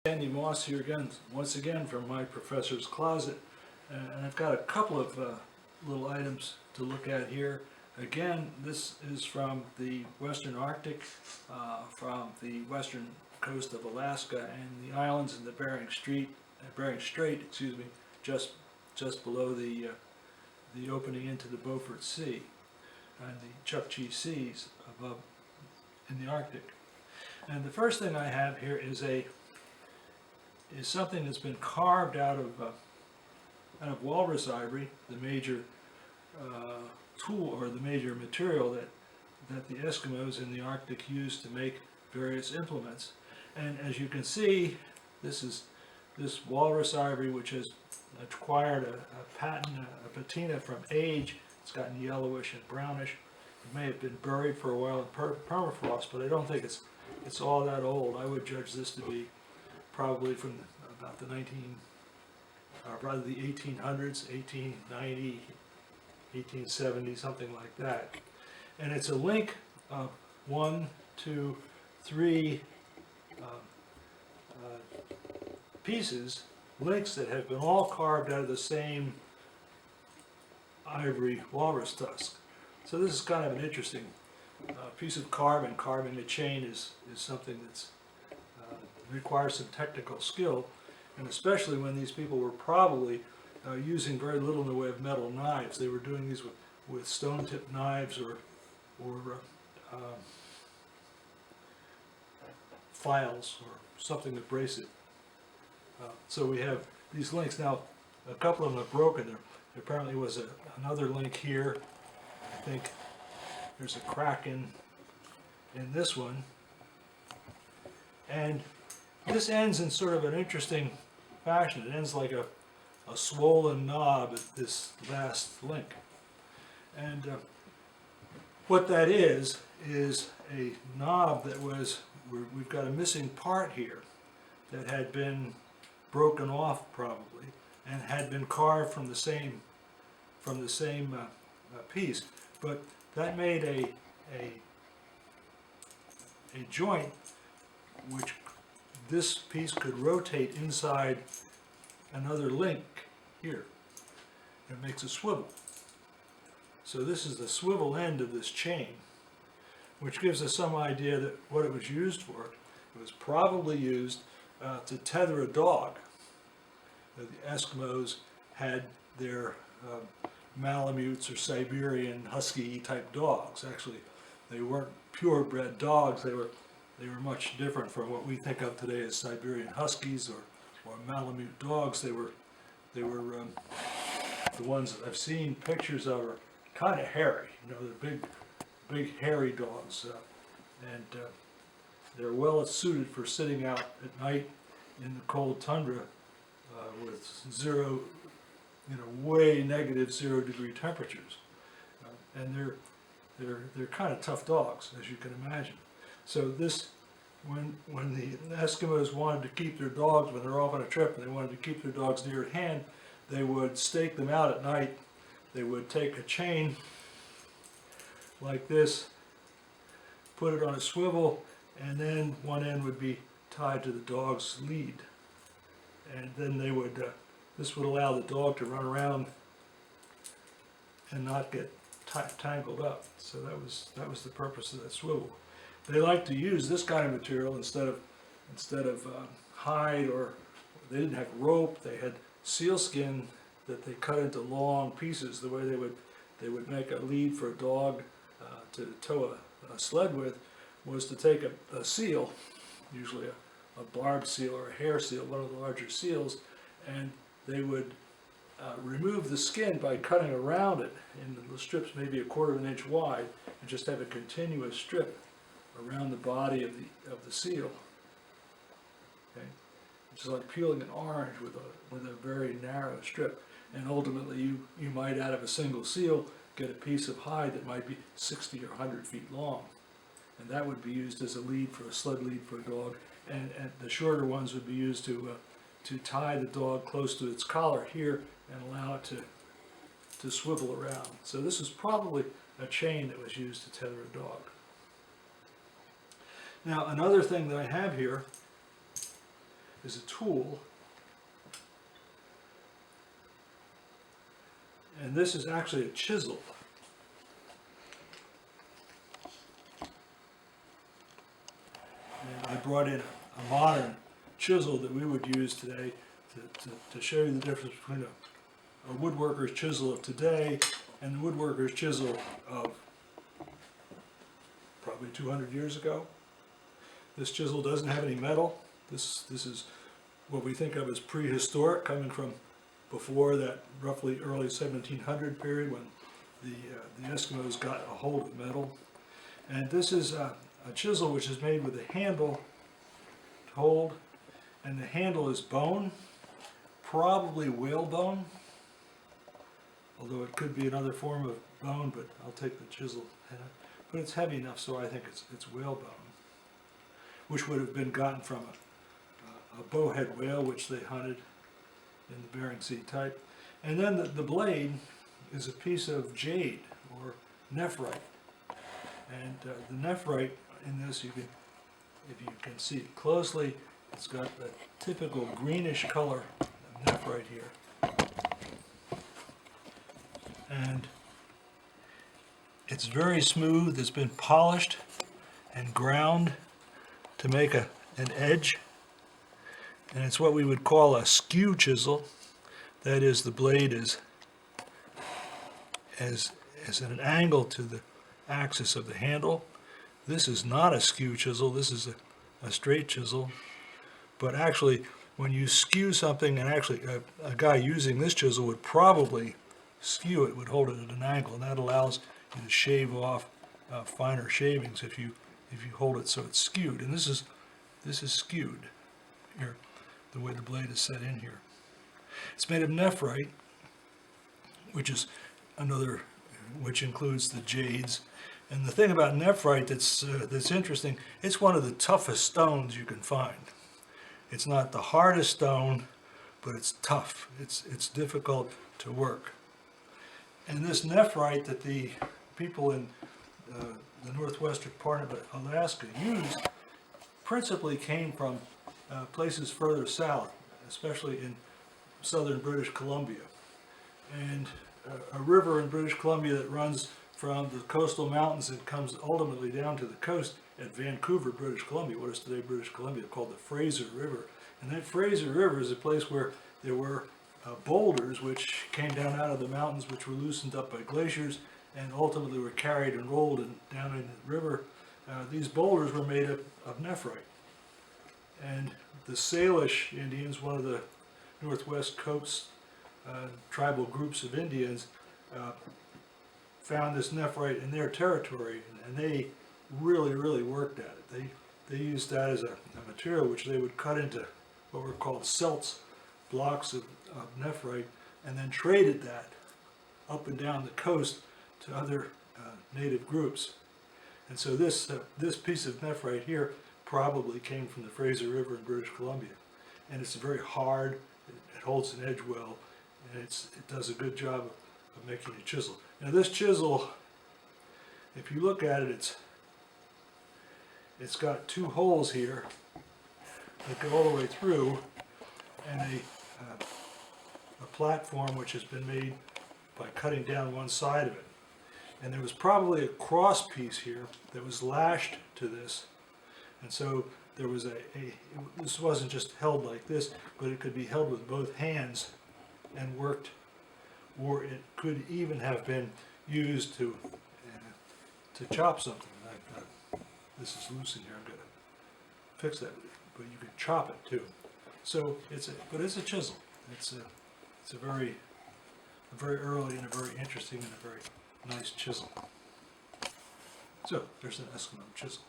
Andy Moss here again, once again from my professor's closet, and I've got a couple of little items to look at here. Again, this is from the Western Arctic, from the western coast of Alaska and the islands in the Bering Strait, excuse me, just below the opening into the Beaufort Sea and the Chukchi Seas above in the Arctic. And the first thing I have here is something that's been carved out of walrus ivory, the major tool or the major material that the Eskimos in the Arctic use to make various implements. And as you can see, this walrus ivory, which has acquired a patina from age. It's gotten yellowish and brownish. It may have been buried for a while in permafrost, but I don't think it's all that old. I would judge this to be probably from about the 1800s, 1890, 1870, something like that. And it's a link of 1, 2, 3 pieces, links that have been all carved out of the same ivory walrus tusk. So this is kind of an interesting piece of carving. Carving a chain is something that's requires some technical skill, and especially when these people were probably using very little in the way of metal knives. They were doing these with stone-tipped knives or files or something to brace it. So we have these links. Now, a couple of them are broken. There apparently was another link here. I think there's a crack in this one. And this ends in sort of an interesting fashion. It ends like a swollen knob at this last link. And what that is a knob that we've got a missing part here that had been broken off probably and had been carved from the same piece. But that made a joint which this piece could rotate inside another link here. It makes a swivel. So this is the swivel end of this chain, which gives us some idea that what it was used for. It was probably used to tether a dog. The Eskimos had their Malamutes or Siberian Husky type dogs. Actually, they weren't purebred dogs. They were much different from what we think of today as Siberian Huskies or Malamute dogs. They were the ones that I've seen pictures of are kind of hairy. You know, they're big hairy dogs, and they're well suited for sitting out at night in the cold tundra with zero, way negative 0-degree temperatures, and they're kind of tough dogs, as you can imagine. So this, when the Eskimos wanted to keep their dogs, when they're off on a trip and they wanted to keep their dogs near at hand, they would stake them out at night. They would take a chain like this, put it on a swivel, and then one end would be tied to the dog's lead. And then they would, this would allow the dog to run around and not get tangled up. So that was the purpose of that swivel. They like to use this kind of material instead of hide, or they didn't have rope. They had sealskin that they cut into long pieces. The way they would make a lead for a dog to tow a sled with was to take a seal, usually a barbed seal or a hair seal, one of the larger seals, and they would remove the skin by cutting around it in the strips maybe 1/4 inch wide, and just have a continuous strip around the body of the seal. Okay, it's like peeling an orange with a very narrow strip, and ultimately you might, out of a single seal, get a piece of hide that might be 60 or 100 feet long, and that would be used as a lead for a sled lead for a dog, and the shorter ones would be used to tie the dog close to its collar here and allow it to swivel around. So this is probably a chain that was used to tether a dog. Now, another thing that I have here is a tool. And this is actually a chisel. And I brought in a modern chisel that we would use today to show you the difference between a woodworker's chisel of today and the woodworker's chisel of probably 200 years ago. This chisel doesn't have any metal. This is what we think of as prehistoric, coming from before that roughly early 1700 period when the Eskimos got a hold of metal. And this is a chisel which is made with a handle to hold, and the handle is bone, probably whalebone, although it could be another form of bone, but I'll take the chisel. But it's heavy enough, so I think it's whalebone, which would have been gotten from a bowhead whale, which they hunted in the Bering Sea type. And then the blade is a piece of jade or nephrite. And the nephrite in this, if you can see it closely, it's got the typical greenish color of nephrite here. And it's very smooth. It's been polished and ground to make an edge. And it's what we would call a skew chisel. That is, the blade is as at an angle to the axis of the handle. This is not a skew chisel. This is a straight chisel. But actually, when you skew something, and actually a guy using this chisel would probably skew it, would hold it at an angle, and that allows you to shave off finer shavings if you hold it so it's skewed. And this is skewed here, the way the blade is set in here. It's made of nephrite, which includes the jades. And the thing about nephrite that's interesting, it's one of the toughest stones you can find. It's not the hardest stone, but it's tough. It's difficult to work. And this nephrite that the people in the northwestern part of Alaska used principally came from places further south, especially in southern British Columbia. And a river in British Columbia that runs from the coastal mountains and comes ultimately down to the coast at Vancouver, British Columbia, what is today British Columbia, called the Fraser River. And that Fraser River is a place where there were boulders which came down out of the mountains, which were loosened up by glaciers and ultimately were carried and rolled down in the river. These boulders were made of nephrite. And the Salish Indians, one of the northwest coast tribal groups of Indians, found this nephrite in their territory, and they really worked at it. They used that as a material which they would cut into what were called celts, blocks of nephrite, and then traded that up and down the coast to other native groups. And so this piece of nephrite here probably came from the Fraser River in British Columbia. And it's very hard, it holds an edge well, and it does a good job of making a chisel. Now this chisel, if you look at it, it's got two holes here that go all the way through, and a platform which has been made by cutting down one side of it. And there was probably a cross piece here that was lashed to this, and so there was this wasn't just held like this, but it could be held with both hands and worked, or it could even have been used to chop something. This is loose in here. I'm going to fix that, but you could chop it too. So it's a chisel. It's a very early and a very interesting and a very nice chisel. So there's an Eskimo chisel.